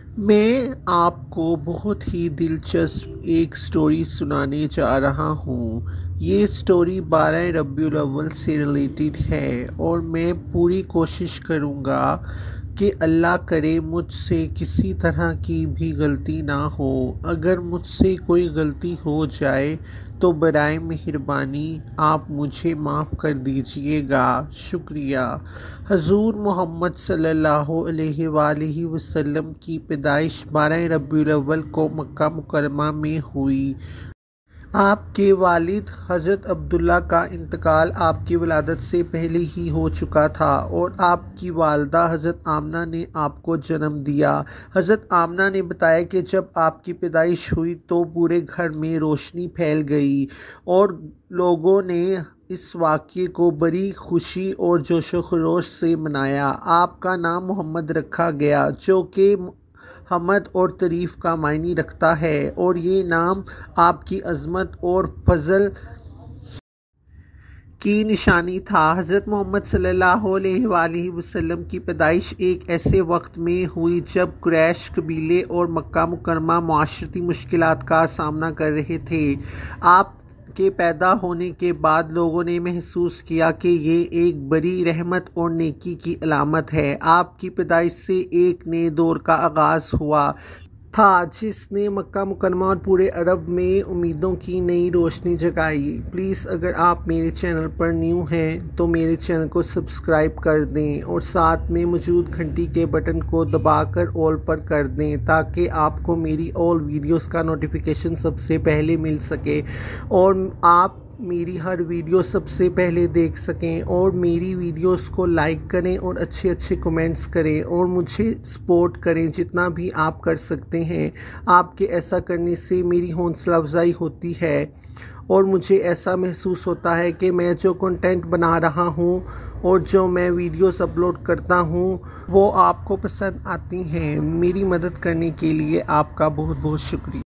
मैं आपको बहुत ही दिलचस्प एक स्टोरी सुनाने जा रहा हूँ। ये स्टोरी 12 रबीउल अव्वल से रिलेटेड है और मैं पूरी कोशिश करूँगा कि अल्लाह करे मुझसे किसी तरह की भी गलती ना हो। अगर मुझसे कोई गलती हो जाए तो बराए मेहरबानी आप मुझे माफ़ कर दीजिएगा। शुक्रिया। हज़ूर मोहम्मद सल्लल्लाहु अलैहि वसल्लम की पैदाइश 12 रबीउल अव्वल को मक्का मुकरमा में हुई। आपके वालिद हज़रत अब्दुल्ला का इंतकाल आपकी वलादत से पहले ही हो चुका था और आपकी वालदा हज़रत आमना ने आपको जन्म दिया। हज़रत आमना ने बताया कि जब आपकी पैदाइश हुई तो पूरे घर में रोशनी फैल गई और लोगों ने इस वाक़ये को बड़ी खुशी और जोशो खरोश से मनाया। आपका नाम मोहम्मद रखा गया जो कि हमद और तारीफ़ का मायने रखता है और ये नाम आपकी अज़मत और फजल की निशानी था। हज़रत मोहम्मद सल्लल्लाहु अलैहि वसल्लम की पैदाइश एक ऐसे वक्त में हुई जब कुरैश कबीले और मक्का मुकरमा माशरती मुश्किलात का सामना कर रहे थे। आप के पैदा होने के बाद लोगों ने महसूस किया कि ये एक बड़ी रहमत और नेकी की अलामत है। आपकी पैदाइश से एक नए दौर का आगाज़ हुआ था जिसने मक्का मुकरमा और पूरे अरब में उम्मीदों की नई रोशनी जगाई। प्लीज़ अगर आप मेरे चैनल पर न्यू हैं तो मेरे चैनल को सब्सक्राइब कर दें और साथ में मौजूद घंटी के बटन को दबाकर ऑल पर कर दें ताकि आपको मेरी ऑल वीडियोस का नोटिफिकेशन सबसे पहले मिल सके और आप मेरी हर वीडियो सबसे पहले देख सकें और मेरी वीडियोस को लाइक करें और अच्छे अच्छे कमेंट्स करें और मुझे सपोर्ट करें जितना भी आप कर सकते हैं। आपके ऐसा करने से मेरी हौसला अफजाई होती है और मुझे ऐसा महसूस होता है कि मैं जो कंटेंट बना रहा हूँ और जो मैं वीडियोस अपलोड करता हूँ वो आपको पसंद आती हैं। मेरी मदद करने के लिए आपका बहुत बहुत शुक्रिया।